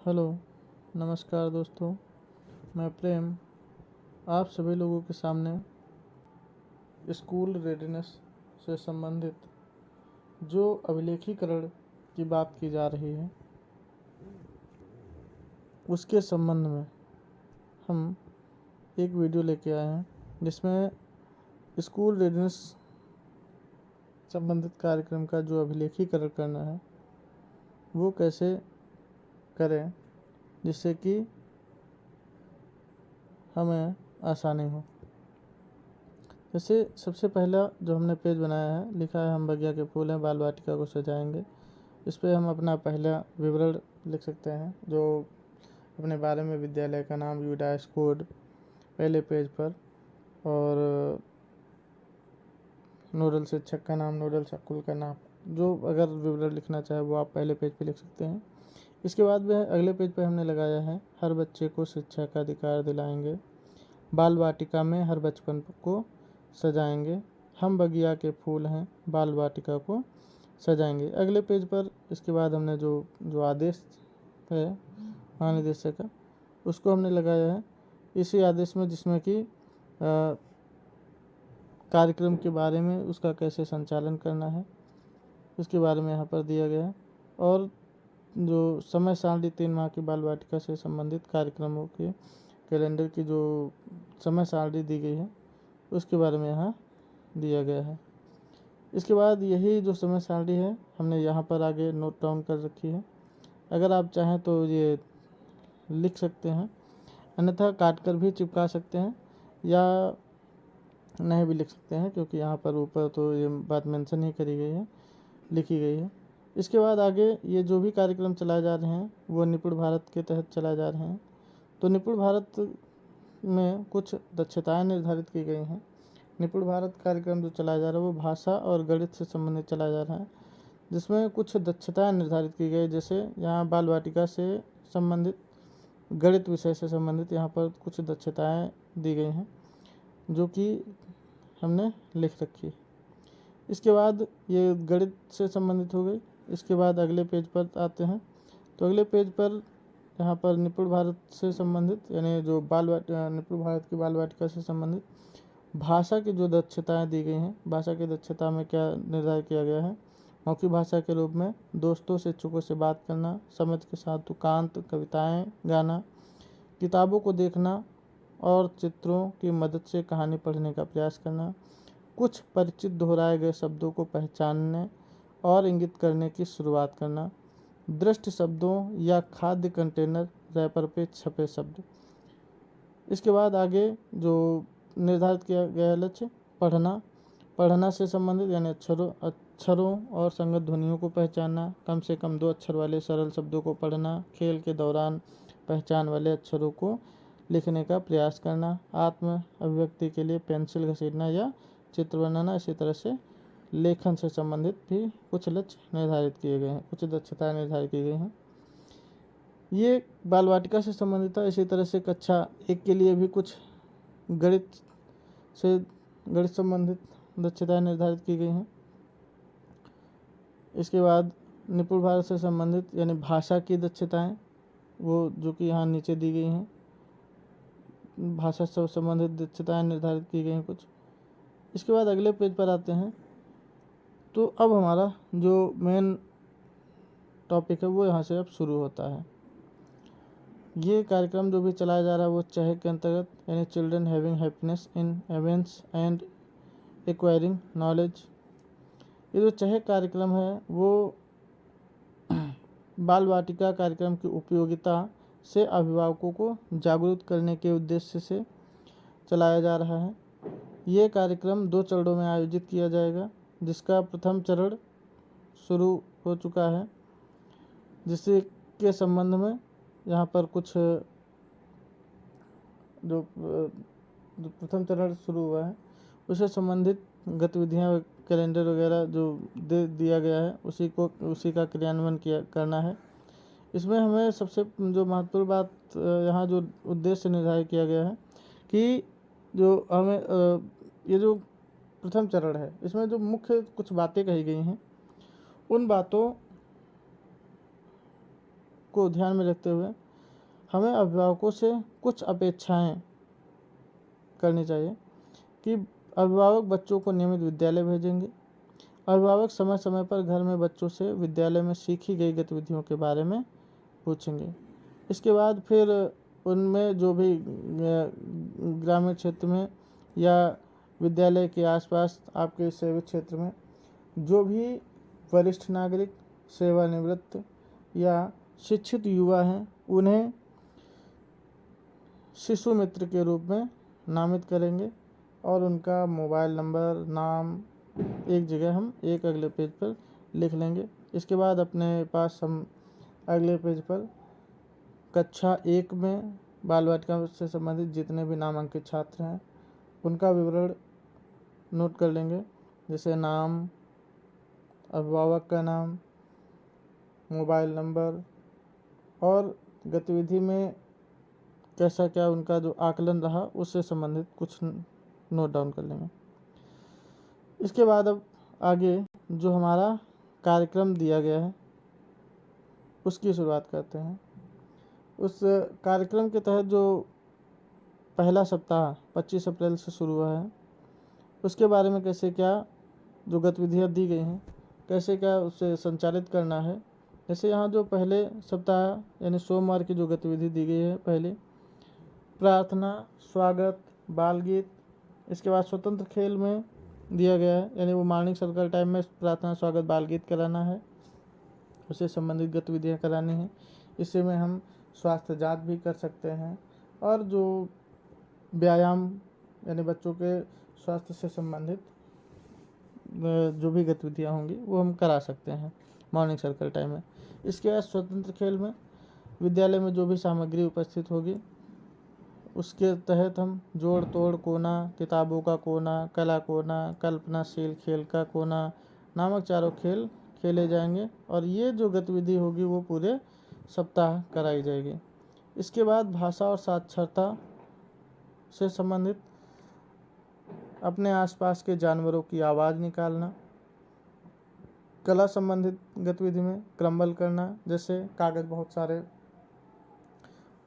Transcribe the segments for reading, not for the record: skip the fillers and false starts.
Hello, नमस्कार दोस्तों। मैं प्रेम आप सभी लोगों के सामने स्कूल रेडीनेस से संबंधित जो अभिलेखीकरण की बात की जा रही है उसके संबंध में हम एक वीडियो लेके आए हैं जिसमें स्कूल रेडीनेस संबंधित कार्यक्रम का जो अभिलेखीकरण करना है वो कैसे करें जिससे कि हमें आसानी हो। जैसे सबसे पहला जो हमने पेज बनाया है, लिखा है हम बगिया के फूल हैं बाल वाटिका को सजाएंगे। इस पर हम अपना पहला विवरण लिख सकते हैं, जो अपने बारे में, विद्यालय का नाम, यूडाइस कोड पहले पेज पर, और नोडल शिक्षक का नाम, नोडल स्कूल का नाम, जो अगर विवरण लिखना चाहे वो आप पहले पेज पे लिख सकते हैं। इसके बाद में अगले पेज पे हमने लगाया है हर बच्चे को शिक्षा का अधिकार दिलाएंगे, बाल वाटिका में हर बचपन को सजाएंगे, हम बगिया के फूल हैं बाल वाटिका को सजाएंगे। अगले पेज पर इसके बाद हमने जो आदेश है महानिदेशक का, उसको हमने लगाया है इसी आदेश में, जिसमें कि कार्यक्रम के बारे में, उसका कैसे संचालन करना है उसके बारे में यहाँ पर दिया गया है, और जो समय सारणी 3 माह की बाल वाटिका से संबंधित कार्यक्रमों के कैलेंडर की जो समय सारणी दी गई है उसके बारे में यहाँ दिया गया है। इसके बाद यही जो समय सारणी है हमने यहाँ पर आगे नोट डाउन कर रखी है। अगर आप चाहें तो ये लिख सकते हैं, अन्यथा काट कर भी चिपका सकते हैं या नहीं भी लिख सकते हैं, क्योंकि यहाँ पर ऊपर तो ये बात मेंशन ही करी गई है, लिखी गई है। इसके बाद आगे ये जो भी कार्यक्रम चलाए जा रहे हैं वो निपुण भारत के तहत चलाए जा रहे हैं। तो निपुण भारत में कुछ दक्षताएं निर्धारित की गई हैं। निपुण भारत कार्यक्रम जो चलाया जा रहा है वो भाषा और गणित से संबंधित चलाया जा रहा है, जिसमें कुछ दक्षताएं निर्धारित की गई। जैसे यहाँ बाल वाटिका से संबंधित, गणित विषय से संबंधित यहाँ पर कुछ दक्षताएं दी गई हैं जो कि हमने लिख रखी है। इसके बाद ये गणित से संबंधित हो गई। इसके बाद अगले पेज पर आते हैं, तो अगले पेज पर यहाँ पर निपुण भारत से संबंधित, यानी जो निपुण भारत की बाल वाटिका से संबंधित भाषा की जो दक्षताएं दी गई हैं, भाषा की दक्षता में क्या निर्धारित किया गया है। मौखिक भाषा के रूप में दोस्तों शिक्षकों से बात करना, समझ के साथ तुकांत कविताएं गाना, किताबों को देखना और चित्रों की मदद से कहानी पढ़ने का प्रयास करना, कुछ परिचित दोहराए गए शब्दों को पहचानने और इंगित करने की शुरुआत करना, दृष्ट शब्दों या खाद्य कंटेनर रैपर पे छपे शब्द। इसके बाद आगे जो निर्धारित किया गया लक्ष्य, पढ़ना से संबंधित, यानी अक्षरों और संगत ध्वनियों को पहचानना, कम से कम 2 अक्षर वाले सरल शब्दों को पढ़ना, खेल के दौरान पहचान वाले अक्षरों को लिखने का प्रयास करना, आत्म अभिव्यक्ति के लिए पेंसिल घसीटना या चित्र बनाना। इसी तरह से लेखन से संबंधित भी कुछ लक्ष्य निर्धारित किए गए हैं, कुछ दक्षताएं निर्धारित की गई हैं। ये बाल वाटिका से संबंधित था। इसी तरह से कक्षा 1 के लिए भी कुछ गणित संबंधित दक्षताएं निर्धारित की गई हैं। इसके बाद निपुण भारत से संबंधित, यानी भाषा की दक्षताएं, वो जो कि यहाँ नीचे दी गई हैं, भाषा से संबंधित दक्षताएं निर्धारित की गई हैं कुछ। इसके बाद अगले पेज पर आते हैं, तो अब हमारा जो मेन टॉपिक है वो यहाँ से अब शुरू होता है। ये कार्यक्रम जो भी चलाया जा रहा है वो चहक के अंतर्गत, यानी children having happiness in events and acquiring knowledge. ये जो चहक कार्यक्रम है वो बाल वाटिका कार्यक्रम की उपयोगिता से अभिभावकों को जागरूक करने के उद्देश्य से चलाया जा रहा है। ये कार्यक्रम 2 चरणों में आयोजित किया जाएगा, जिसका प्रथम चरण शुरू हो चुका है, जिसके के संबंध में यहाँ पर कुछ जो प्रथम चरण शुरू हुआ है उससे संबंधित गतिविधियाँ, कैलेंडर वगैरह जो दे दिया गया है उसी का क्रियान्वयन करना है। इसमें हमें सबसे जो महत्वपूर्ण बात, यहाँ जो उद्देश्य निर्धारित किया गया है कि जो हमें ये जो प्रथम चरण है इसमें जो मुख्य कुछ बातें कही गई हैं उन बातों को ध्यान में रखते हुए हमें अभिभावकों से कुछ अपेक्षाएं करनी चाहिए कि अभिभावक बच्चों को नियमित विद्यालय भेजेंगे। अभिभावक समय समय पर घर में बच्चों से विद्यालय में सीखी गई गतिविधियों के बारे में पूछेंगे। इसके बाद फिर उनमें जो भी ग्रामीण क्षेत्र में या विद्यालय के आसपास आपके सेवित क्षेत्र में जो भी वरिष्ठ नागरिक, सेवानिवृत्त या शिक्षित युवा हैं, उन्हें शिशु मित्र के रूप में नामित करेंगे और उनका मोबाइल नंबर, नाम एक जगह हम एक अगले पेज पर लिख लेंगे। इसके बाद अपने पास हम अगले पेज पर कक्षा 1 में बाल वाटिका से संबंधित जितने भी नामांकित छात्र हैं उनका विवरण नोट कर लेंगे, जैसे नाम, अभिभावक का नाम, मोबाइल नंबर और गतिविधि में कैसा क्या उनका जो आकलन रहा उससे संबंधित कुछ नोट डाउन कर लेंगे। इसके बाद अब आगे जो हमारा कार्यक्रम दिया गया है उसकी शुरुआत करते हैं। उस कार्यक्रम के तहत जो पहला सप्ताह 25 अप्रैल से शुरू हुआ है उसके बारे में कैसे क्या जो गतिविधियाँ दी गई हैं, कैसे क्या उसे संचालित करना है। जैसे यहाँ जो पहले सप्ताह यानी सोमवार की जो गतिविधि दी गई है, पहले प्रार्थना, स्वागत, बाल गीत। इसके बाद स्वतंत्र खेल में दिया गया है, यानी वो मॉर्निंग सर्कल टाइम में प्रार्थना, स्वागत, बाल गीत कराना है, उससे संबंधित गतिविधियाँ करानी हैं। इससे में हम स्वास्थ्य जांच भी कर सकते हैं और जो व्यायाम यानी बच्चों के स्वास्थ्य से संबंधित जो भी गतिविधियाँ होंगी वो हम करा सकते हैं मॉर्निंग सर्कल टाइम में। इसके बाद स्वतंत्र खेल में विद्यालय में जो भी सामग्री उपस्थित होगी उसके तहत हम जोड़ तोड़ कोना, किताबों का कोना, कला कोना, कल्पनाशील खेल का कोना नामक चारों खेल खेले जाएंगे और ये जो गतिविधि होगी वो पूरे सप्ताह कराई जाएगी। इसके बाद भाषा और साक्षरता से संबंधित अपने आसपास के जानवरों की आवाज़ निकालना, कला संबंधित गतिविधि में क्रम्बल करना, जैसे कागज़ बहुत सारे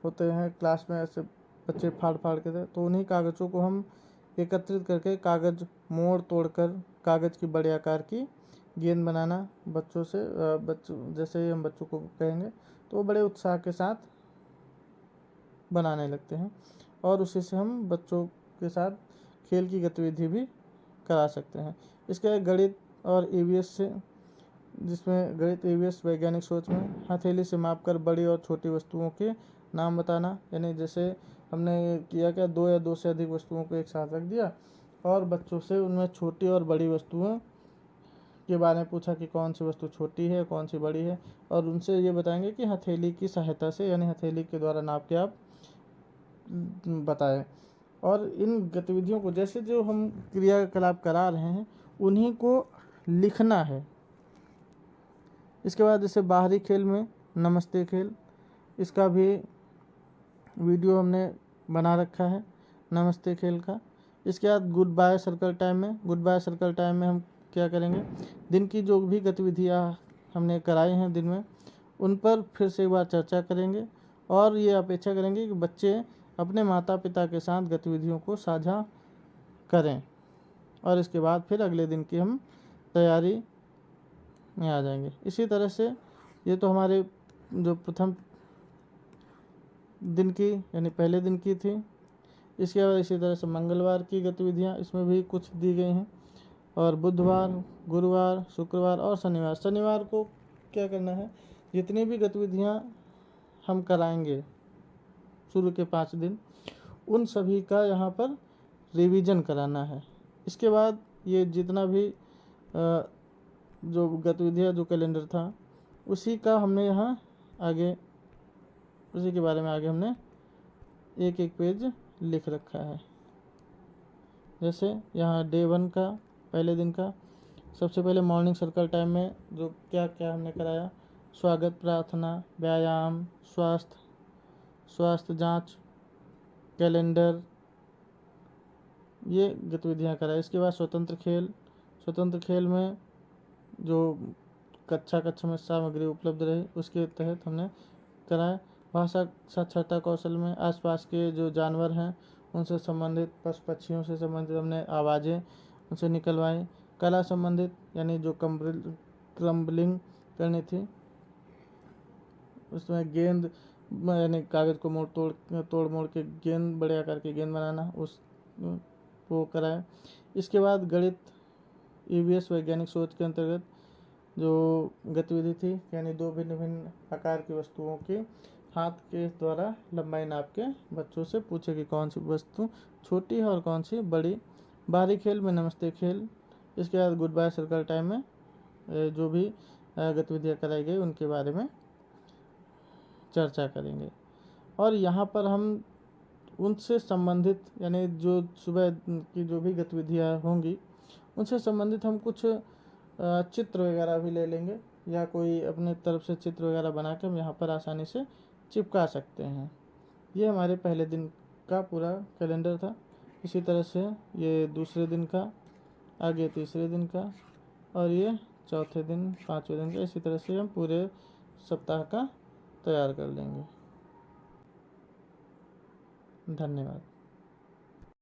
होते हैं क्लास में, ऐसे बच्चे फाड़ फाड़ के तो उन्हीं कागज़ों को हम एकत्रित करके कागज़ मोड़ तोड़ कर कागज़ की बड़े आकार की गेंद बनाना बच्चों से जैसे ही हम बच्चों को कहेंगे तो वो बड़े उत्साह के साथ बनाने लगते हैं और उसी से हम बच्चों के साथ खेल की गतिविधि भी करा सकते हैं। इसके गणित और ईवीएस से, जिसमें गणित ईवीएस वैज्ञानिक सोच में हथेली से मापकर बड़ी और छोटी वस्तुओं के नाम बताना, यानी जैसे हमने किया क्या 2 या 2 से अधिक वस्तुओं को एक साथ रख दिया और बच्चों से उनमें छोटी और बड़ी वस्तुओं के बारे में पूछा कि कौन सी वस्तु छोटी है, कौन सी बड़ी है, और उनसे ये बताएंगे कि हथेली की सहायता से यानी हथेली के द्वारा नाप के आप बताएं। और इन गतिविधियों को जैसे जो हम क्रियाकलाप करा रहे हैं उन्हीं को लिखना है। इसके बाद जैसे बाहरी खेल में नमस्ते खेल, इसका भी वीडियो हमने बना रखा है नमस्ते खेल का। इसके बाद गुड बाय सर्कल टाइम में, गुड बाय सर्कल टाइम में हम क्या करेंगे, दिन की जो भी गतिविधियाँ हमने कराई हैं दिन में उन पर फिर से एक बार चर्चा करेंगे और ये अपेक्षा करेंगे कि बच्चे अपने माता पिता के साथ गतिविधियों को साझा करें और इसके बाद फिर अगले दिन की हम तैयारी में आ जाएंगे। इसी तरह से ये तो हमारे जो प्रथम दिन की यानी पहले दिन की थी। इसके बाद इसी तरह से मंगलवार की गतिविधियाँ इसमें भी कुछ दी गई हैं और बुधवार, गुरुवार, शुक्रवार और शनिवार को क्या करना है, जितनी भी गतिविधियाँ हम कराएंगे शुरू के 5 दिन उन सभी का यहाँ पर रिवीजन कराना है। इसके बाद ये जितना भी जो गतिविधियाँ जो कैलेंडर था उसी का हमने यहाँ आगे उसी के बारे में आगे हमने एक एक पेज लिख रखा है। जैसे यहाँ डे 1 का पहले दिन का सबसे पहले मॉर्निंग सर्कल टाइम में जो क्या क्या हमने कराया, स्वागत, प्रार्थना, व्यायाम, स्वास्थ्य जांच, कैलेंडर, ये गतिविधियाँ कराई। इसके बाद स्वतंत्र खेल में जो कक्षा में सामग्री उपलब्ध रही उसके तहत हमने कराएं। भाषा साक्षरता कौशल में आसपास के जो जानवर हैं उनसे संबंधित, पशु पक्षियों से संबंधित हमने आवाज़ें उनसे निकलवाएं। कला संबंधित यानी जो क्रम्बलिंग करनी थी उसमें गेंद यानी कागज़ को तोड़ मोड़ के गेंद, बड़े आकार की गेंद बनाना, उस वो कराएं। इसके बाद गणित ईवीएस वैज्ञानिक सोच के अंतर्गत जो गतिविधि थी, यानी दो भिन्न भिन्न आकार की वस्तुओं की हाथ के द्वारा लंबाई नाप के बच्चों से पूछे कि कौन सी वस्तु छोटी है और कौन सी बड़ी। बाहरी खेल में नमस्ते खेल। इसके बाद गुड बाय सर्कल टाइम में जो भी गतिविधियाँ कराई गई उनके बारे में चर्चा करेंगे। और यहाँ पर हम उनसे संबंधित यानी जो सुबह की जो भी गतिविधियाँ होंगी उनसे संबंधित हम कुछ चित्र वगैरह भी ले लेंगे, या कोई अपने तरफ से चित्र वगैरह बना के हम यहाँ पर आसानी से चिपका सकते हैं। ये हमारे पहले दिन का पूरा कैलेंडर था। इसी तरह से ये दूसरे दिन का, आगे तीसरे दिन का, और ये चौथे दिन, पाँचवें दिन का, इसी तरह से हम पूरे सप्ताह का तैयार कर लेंगे। धन्यवाद।